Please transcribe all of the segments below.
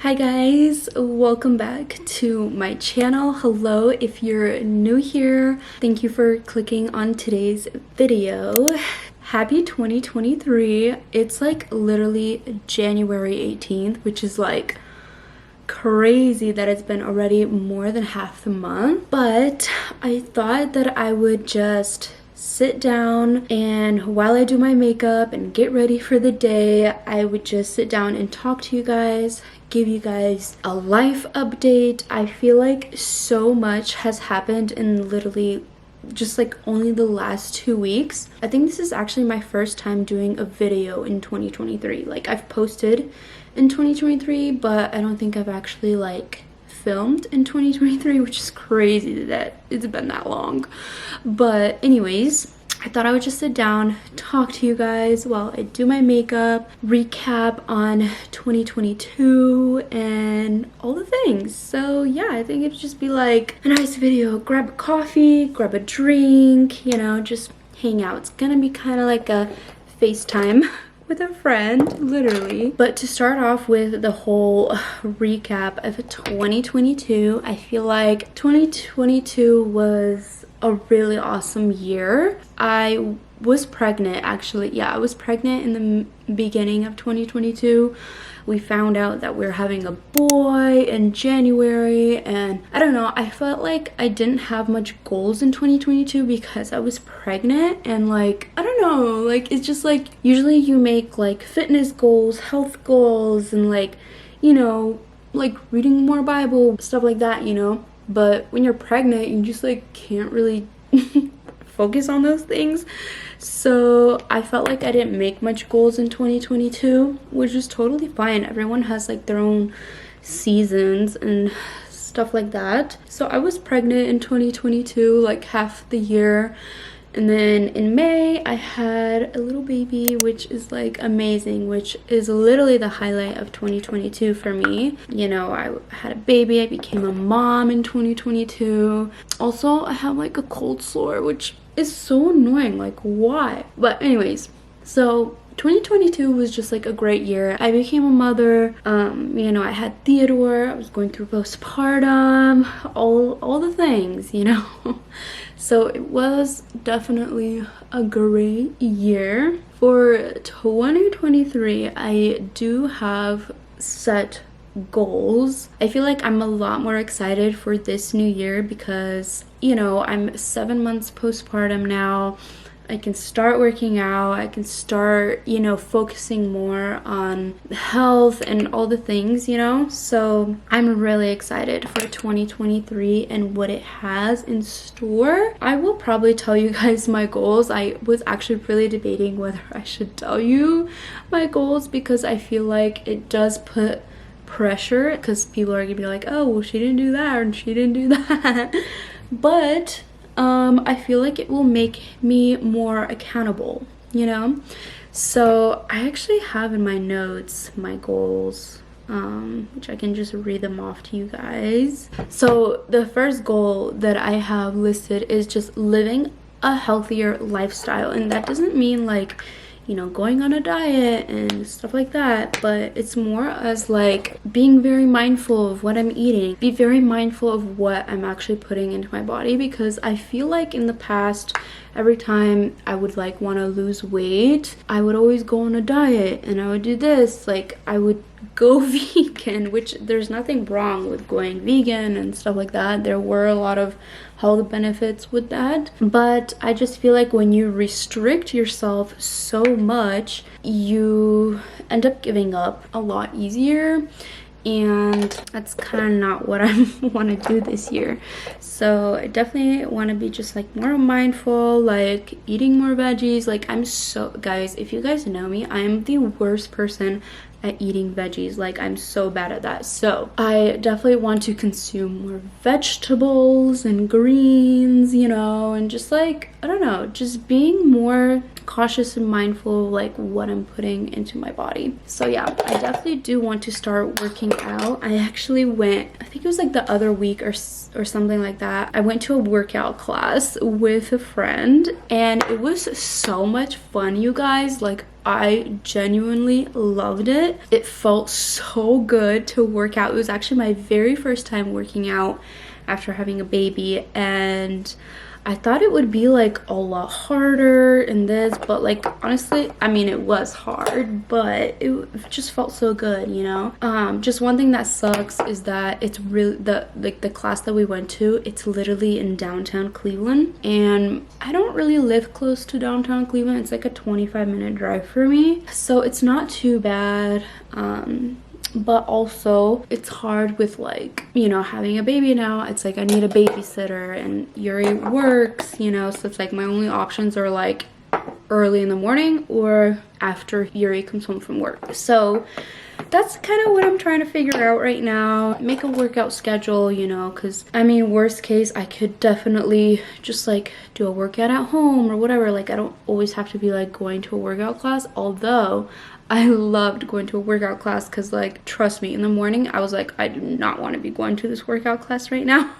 Hi guys, welcome back to my channel. Hello, if you're new here, thank you for clicking on today's video. Happy 2023. It's like literally January 18th, which is like crazy that it's been already more than half the month. But I thought that I would just sit down, and while I do my makeup and get ready for the day, I would just sit down and talk to you guys, give you guys a life update. I feel like so much has happened in literally just like only the last 2 weeks. I think this is actually my first time doing a video in 2023. Like, I've posted in 2023, but I don't think I've actually like filmed in 2023, which is crazy that it's been that long. But anyways, I thought I would just sit down, talk to you guys while I do my makeup, recap on 2022 and all the things. So yeah, I think it'd just be like a nice video. Grab a coffee, grab a drink, you know, just hang out. It's gonna be kind of like a FaceTime with a friend, literally. But to start off with the whole recap of 2022, I feel like 2022 was a really awesome year. I was pregnant, actually. Yeah, I was pregnant in the beginning of 2022. We found out that we're having a boy in January, and I don't know, I felt like I didn't have much goals in 2022 because I was pregnant, and like, I don't know, like, it's just like, usually you make like fitness goals, health goals, and like, you know, like reading more Bible, stuff like that, you know. But when you're pregnant, you just like can't really focus on those things. So I felt like I didn't make much goals in 2022, which is totally fine. Everyone has like their own seasons and stuff like that. So I was pregnant in 2022, like half the year. And then in May, I had a little baby, which is like amazing, which is literally the highlight of 2022 for me. You know, I had a baby, I became a mom in 2022. Also, I have like a cold sore, which is so annoying. Like, why? But anyways, so 2022 was just like a great year. I became a mother. You know, I had Theodore. I was going through postpartum, all the things, you know. So it was definitely a great year. For 2023, I do have set goals. I feel like I'm a lot more excited for this new year because, you know, I'm 7 months postpartum now. I can start working out, I can start, you know, focusing more on health and all the things, you know. So I'm really excited for 2023 and what it has in store. I will probably tell you guys my goals. I was actually really debating whether I should tell you my goals because I feel like it does put pressure because people are gonna be like, oh, well, she didn't do that and she didn't do that. But I feel like it will make me more accountable, you know. So I actually have in my notes my goals, which I can just read them off to you guys. So the first goal that I have listed is just living a healthier lifestyle, and that doesn't mean like, you know, going on a diet and stuff like that, but it's more as like being very mindful of what I'm eating, be very mindful of what I'm actually putting into my body, because I feel like in the past, every time I would like want to lose weight, I would always go on a diet and I would do this, like I would go vegan, which there's nothing wrong with going vegan and stuff like that. There were a lot of health benefits with that, but I just feel like when you restrict yourself so much, you end up giving up a lot easier, and that's kind of not what I want to do this year. So I definitely want to be just like more mindful, like eating more veggies. Like, I'm so, guys, if you guys know me, I'm the worst person at eating veggies. Like, I'm so bad at that. So I definitely want to consume more vegetables and greens, you know, and just like, I don't know, just being more cautious and mindful of like what I'm putting into my body. So yeah, I definitely do want to start working out. I actually went, I think it was like the other week or something like that. I went to a workout class with a friend and it was so much fun, you guys. Like, I genuinely loved it. It felt so good to work out. It was actually my very first time working out after having a baby, and I thought it would be like a lot harder in this, but like honestly, I mean, it was hard, but it just felt so good, you know. Just one thing that sucks is that it's really the class that we went to, it's literally in downtown Cleveland, and I don't really live close to downtown Cleveland. It's like a 25-minute drive for me, so it's not too bad. But also it's hard with, like, you know, having a baby now. It's like I need a babysitter and Yuri works, you know, so it's like my only options are like early in the morning or after Yuri comes home from work. So that's kind of what I'm trying to figure out right now. Make a workout schedule, you know, because I mean, worst case, I could definitely just like do a workout at home or whatever. Like, I don't always have to be like going to a workout class, although I loved going to a workout class because, like, trust me, in the morning I was like, I do not want to be going to this workout class right now.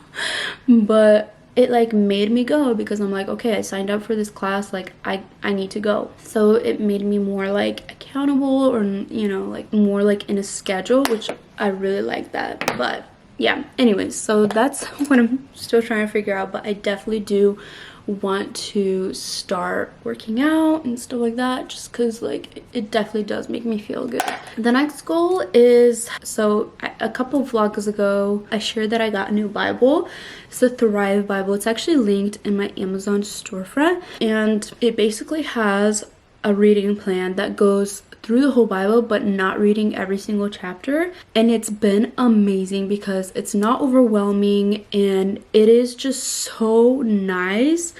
But it like made me go because I'm like, okay, I signed up for this class, like I need to go. So it made me more like accountable, or, you know, like more like in a schedule, which I really like that. But yeah, anyways, so that's what I'm still trying to figure out. But I definitely do want to start working out and stuff like that, just because like it definitely does make me feel good. The next goal is, so a couple of vlogs ago I shared that I got a new Bible. It's the Thrive Bible. It's actually linked in my Amazon storefront, and it basically has a reading plan that goes through the whole Bible, but not reading every single chapter. And it's been amazing because it's not overwhelming and it is just so nice.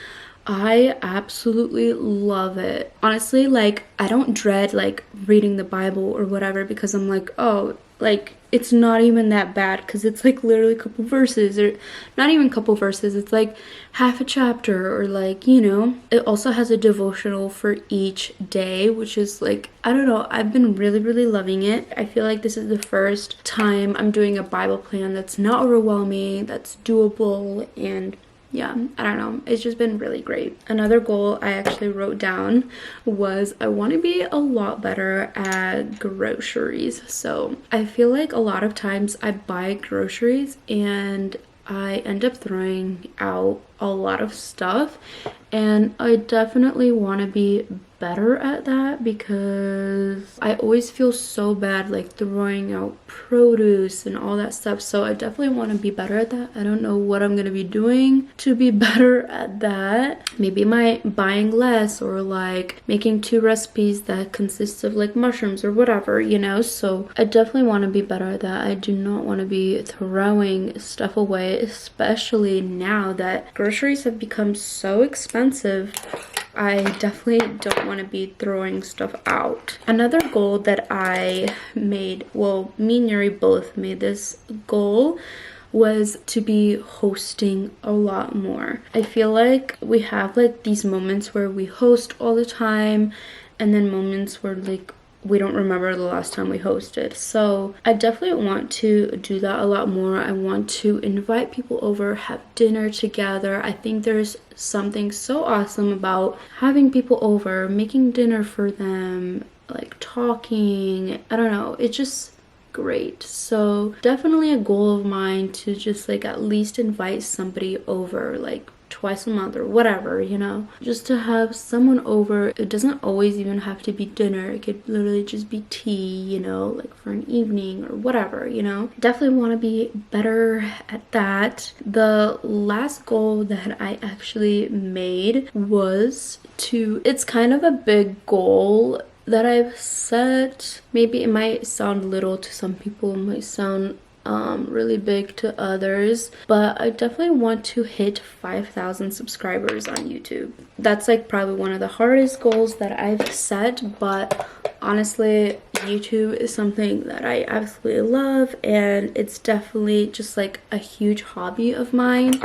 I absolutely love it. Honestly, like, I don't dread like reading the Bible or whatever, because I'm like, oh, like, it's not even that bad, because it's like literally a couple verses, or not even a couple verses, it's like half a chapter, or like, you know. It also has a devotional for each day, which is like, I don't know, I've been really loving it. I feel like this is the first time I'm doing a Bible plan that's not overwhelming, that's doable, and yeah, I don't know, it's just been really great. Another goal I actually wrote down was I want to be a lot better at groceries. So I feel like a lot of times I buy groceries and I end up throwing out a lot of stuff, and I definitely want to be better at that, because I always feel so bad like throwing out produce and all that stuff. So I definitely want to be better at that. I don't know what I'm gonna be doing to be better at that. Maybe my buying less, or like making 2 recipes that consist of like mushrooms or whatever, you know. So I definitely want to be better at that. I do not want to be throwing stuff away, especially now that groceries have become so expensive. I definitely don't want to be throwing stuff out. Another goal that I made, well, me and Yuri both made this goal, was to be hosting a lot more. I feel like we have like these moments where we host all the time, and then moments where like we don't remember the last time we hosted. So I definitely want to do that a lot more. I want to invite people over, have dinner together. I think there's something so awesome about having people over, making dinner for them, like talking. I don't know, it's just great. So definitely a goal of mine to just like at least invite somebody over, like twice a month or whatever, you know, just to have someone over. It doesn't always even have to be dinner. It could literally just be tea, you know, like for an evening or whatever, you know. Definitely want to be better at that. The last goal that I actually made was to, it's kind of a big goal that I've set. Maybe it might sound little to some people, it might sound really big to others, but I definitely want to hit 5,000 subscribers on YouTube. That's like probably one of the hardest goals that I've set, but honestly, YouTube is something that I absolutely love, and it's definitely just like a huge hobby of mine.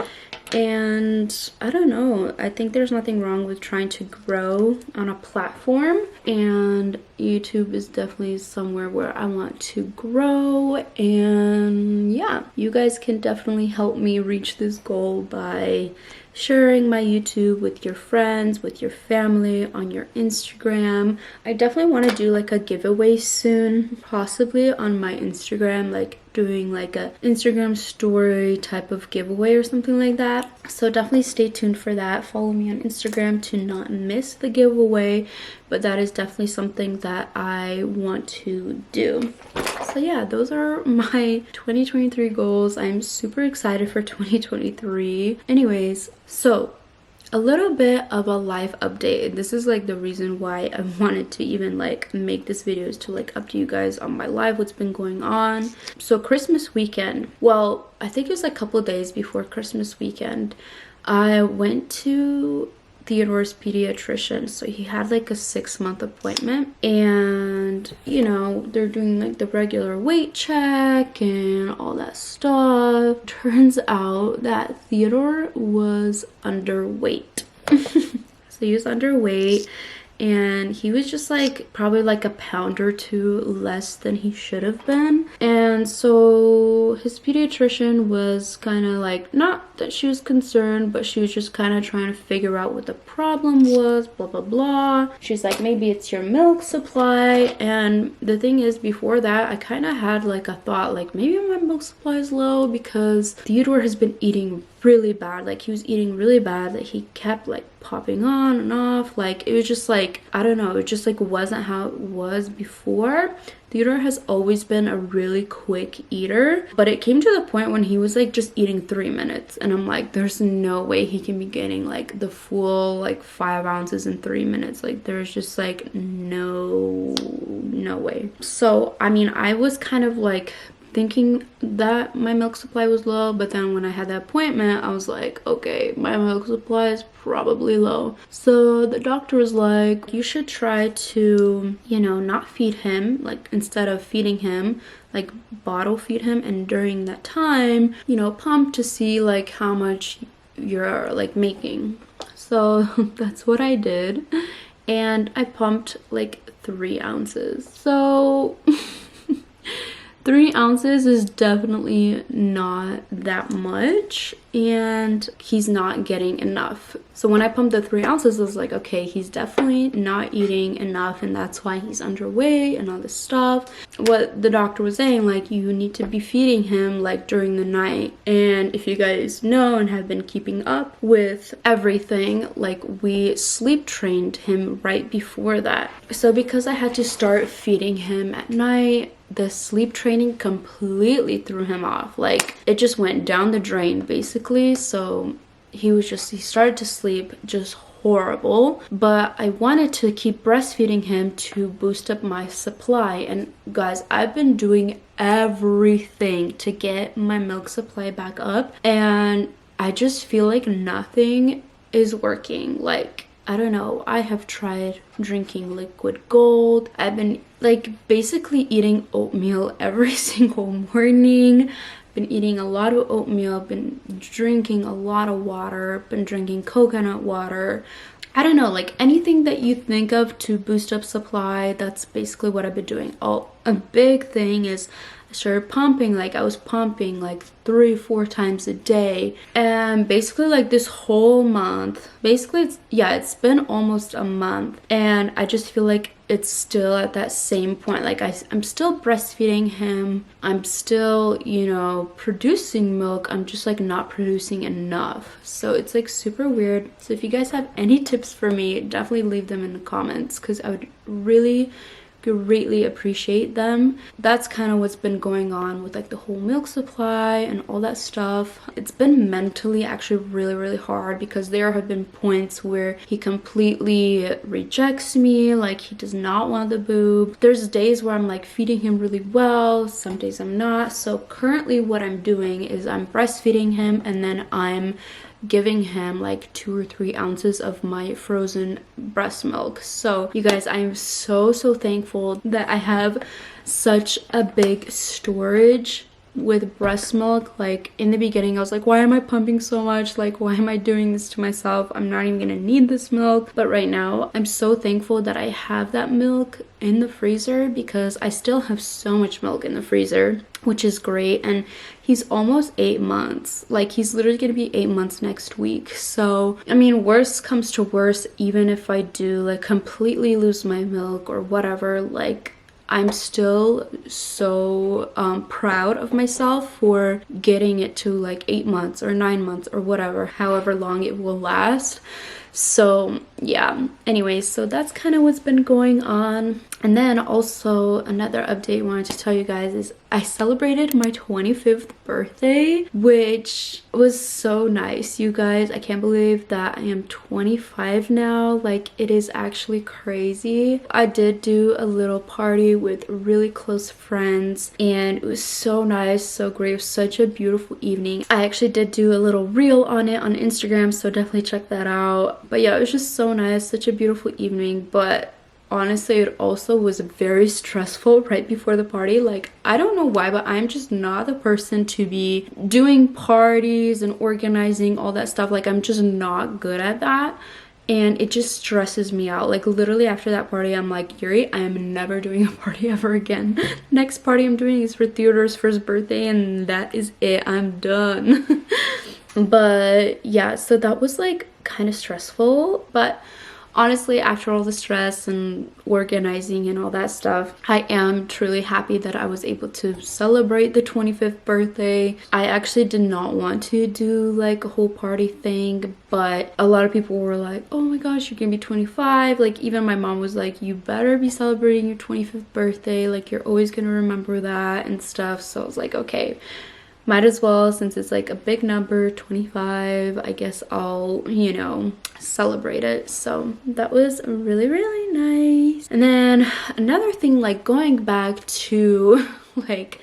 And I don't know, I think there's nothing wrong with trying to grow on a platform, and YouTube is definitely somewhere where I want to grow. And yeah, you guys can definitely help me reach this goal by sharing my YouTube with your friends, with your family, on your Instagram. I definitely want to do like a giveaway soon, possibly on my Instagram, like doing like a Instagram story type of giveaway or something like that. So definitely stay tuned for that. Follow me on Instagram to not miss the giveaway, but that is definitely something that I want to do. So yeah, those are my 2023 goals. I'm super excited for 2023. Anyways, so a little bit of a life update. This is like the reason why I wanted to even like make this video, is to like update you guys on my life, what's been going on. So Christmas weekend, well, I think it was like a couple of days before Christmas weekend, I went to Theodore's pediatrician. So he had like a 6-month appointment, and you know, they're doing like the regular weight check and all that stuff. Turns out that Theodore was underweight. So he was underweight, and he was just like probably like a pound or two less than he should have been. And so his pediatrician was kind of like, not that she was concerned, but she was just kind of trying to figure out what the problem was, blah blah blah. She's like, maybe it's your milk supply. And the thing is, before that, I kind of had like a thought, like maybe my milk supply is low, because Theodore has been eating really bad. Like he was eating really bad, that he kept like popping on and off. Like it was just like, I don't know, it just like wasn't how it was before. Theodore has always been a really quick eater, but it came to the point when he was like just eating 3 minutes, and I'm like, there's no way he can be getting like the full like 5 ounces in 3 minutes. Like there's just like no way. So I mean, I was kind of like thinking that my milk supply was low, but then when I had that appointment, I was like, okay, my milk supply is probably low. So the doctor was like, you should try to, you know, not feed him, like instead of feeding him, like bottle feed him, and during that time, you know, pump to see like how much you're like making. So that's what I did, and I pumped like 3 ounces. So 3 ounces is definitely not that much, and he's not getting enough. So when I pumped the 3 ounces, I was like, okay, he's definitely not eating enough, and that's why he's underweight and all this stuff. What the doctor was saying, like, you need to be feeding him like during the night. And if you guys know and have been keeping up with everything, like we sleep trained him right before that. So because I had to start feeding him at night, the sleep training completely threw him off. Like it just went down the drain basically. So he started to sleep just horrible. But I wanted to keep breastfeeding him to boost up my supply. And guys, I've been doing everything to get my milk supply back up, and I just feel like nothing is working. Like, I don't know, I have tried drinking liquid gold. I've been like basically eating oatmeal every single morning. Been eating a lot of oatmeal, been drinking a lot of water, been drinking coconut water. I don't know, like anything that you think of to boost up supply, that's basically what I've been doing. Oh, a big thing is I started pumping. Like I was pumping like 3-4 times a day, and basically like this whole month, basically it's been almost a month, and I just feel like it's still at that same point. Like I'm still breastfeeding him, I'm still, you know, producing milk, I'm just like not producing enough. So it's like super weird. So if you guys have any tips for me, definitely leave them in the comments, because I would really greatly appreciate them. That's kind of what's been going on with like the whole milk supply and all that stuff. It's been mentally actually really hard, because there have been points where he completely rejects me, like he does not want the boob. There's days where I'm like feeding him really well, some days I'm not. So currently what I'm doing is I'm breastfeeding him, and then I'm giving him like 2 or 3 ounces of my frozen breast milk. So you guys, I'm so thankful that I have such a big storage with breast milk. Like in the beginning I was like, why am I pumping so much? Like, why am I doing this to myself? I'm not even gonna need this milk. But right now I'm so thankful that I have that milk in the freezer, because I still have so much milk in the freezer, which is great. And he's almost 8 months. Like, he's literally gonna be 8 months next week. So I mean, worst comes to worst, even if I do like completely lose my milk or whatever, like I'm still so proud of myself for getting it to like 8 months or 9 months or whatever, however long it will last. So yeah, anyways, so that's kind of what's been going on. And then also another update I wanted to tell you guys is I celebrated my 25th birthday, which was so nice, you guys. I can't believe that I am 25 now. Like, it is actually crazy. I did do a little party with really close friends and it was so nice, so great. It was such a beautiful evening. I actually did do a little reel on it on Instagram, so definitely check that out. But yeah, it was just so nice, such a beautiful evening. But honestly, it also was very stressful right before the party. Like, I don't know why, but I'm just not the person to be doing parties and organizing all that stuff. Like, I'm just not good at that, and it just stresses me out. Like, literally after that party, I'm like, Yuri, I am never doing a party ever again. Next party I'm doing is for Theodore's first birthday, and that is it. I'm done. But yeah, so that was like kind of stressful, but honestly, after all the stress and organizing and all that stuff, I am truly happy that I was able to celebrate the 25th birthday. I actually did not want to do like a whole party thing, but a lot of people were like, oh my gosh, you're gonna be 25. Like, even my mom was like, you better be celebrating your 25th birthday. Like, you're always gonna remember that and stuff. So I was like, okay, might as well, since it's like a big number, 25, I guess I'll, you know, celebrate it. So that was really, really nice. And then another thing, like going back to like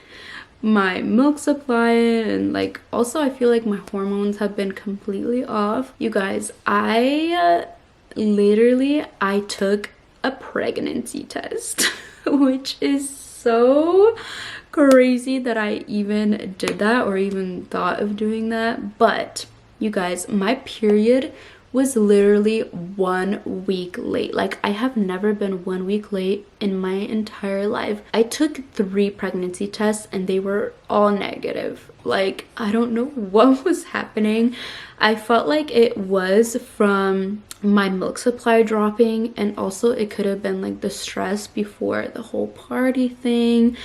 my milk supply, and like also I feel like my hormones have been completely off. You guys, I took a pregnancy test, which is so crazy that I even did that or even thought of doing that. But you guys, my period was literally 1 week late. Like, I have never been 1 week late in my entire life. I took 3 pregnancy tests and they were all negative. Like, I don't know what was happening. I felt like it was from my milk supply dropping, and also it could have been like the stress before the whole party thing.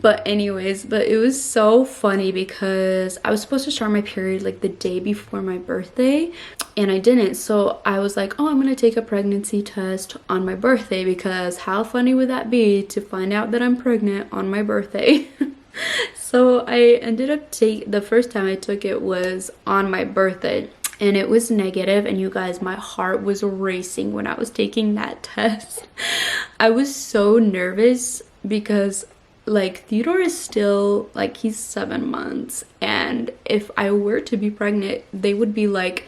But anyways, but it was so funny because I was supposed to start my period like the day before my birthday, and I didn't. So I was like, oh, I'm gonna take a pregnancy test on my birthday, because how funny would that be to find out that I'm pregnant on my birthday? So I ended up the first time I took it was on my birthday, and it was negative. And you guys, my heart was racing when I was taking that test. I was so nervous because like Theodore is still like, he's 7 months, and if I were to be pregnant, they would be like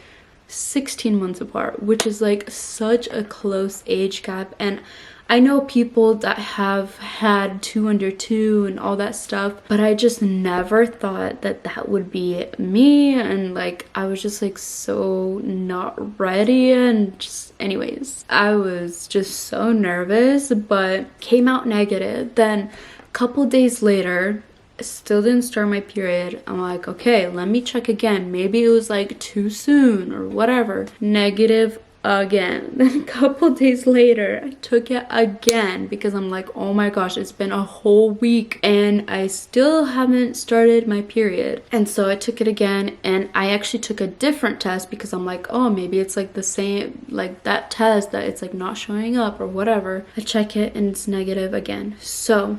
16 months apart, which is like such a close age gap. And I know people that have had 2 under 2 and all that stuff, but I just never thought that that would be me. And like, I was just like so not ready, and just anyways, I was just so nervous, but came out negative. Then couple days later, still didn't start my period. I'm like, okay, let me check again. Maybe it was like too soon or whatever. Negative again. Then a couple days later, I took it again because I'm like, oh my gosh, it's been a whole week and I still haven't started my period. And so I took it again, and I actually took a different test because I'm like, oh, maybe it's like the same, like that test that it's like not showing up or whatever. I check it and it's negative again. So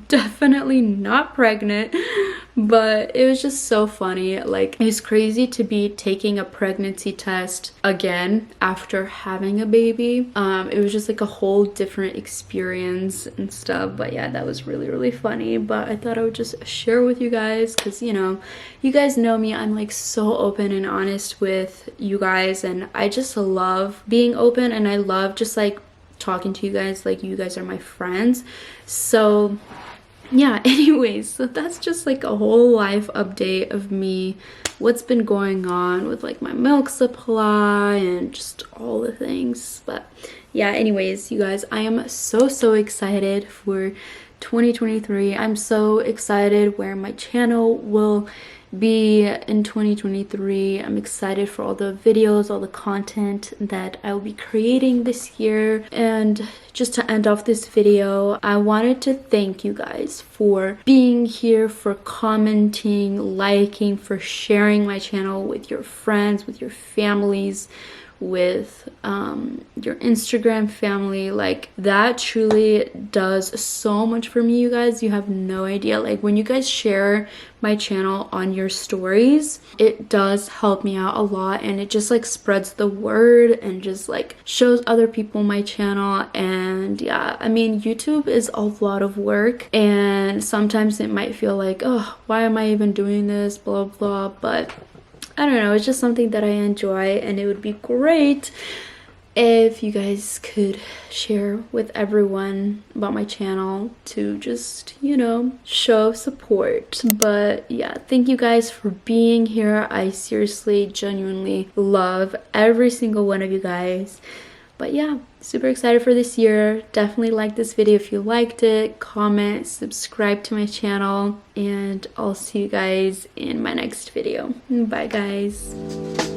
definitely not pregnant, but it was just so funny. Like, it was crazy to be taking a pregnancy test again after having a baby. It was just like a whole different experience and stuff. But yeah, that was really, really funny. But I thought I would just share with you guys because, you know, you guys know me. I'm like so open and honest with you guys, and I just love being open, and I love just like talking to you guys like you guys are my friends. So yeah, anyways, so that's just like a whole life update of me, what's been going on with like my milk supply and just all the things. But yeah, anyways, you guys, I am so excited for 2023. I'm so excited where my channel will be in 2023. I'm excited for all the videos, all the content that I will be creating this year. And just to end off this video, I wanted to thank you guys for being here, for commenting, liking, for sharing my channel with your friends, with your families, with your Instagram family. Like, that truly does so much for me, you guys. You have no idea. Like, when you guys share my channel on your stories, it does help me out a lot, and it just like spreads the word and just like shows other people my channel. And yeah, I mean, YouTube is a lot of work, and sometimes it might feel like, oh, why am I even doing this, blah blah, but I don't know, it's just something that I enjoy, and it would be great if you guys could share with everyone about my channel to just, you know, show support. But yeah, thank you guys for being here. I seriously, genuinely love every single one of you guys. But yeah, super excited for this year. Definitely like this video if you liked it. Comment, subscribe to my channel, and I'll see you guys in my next video. Bye guys.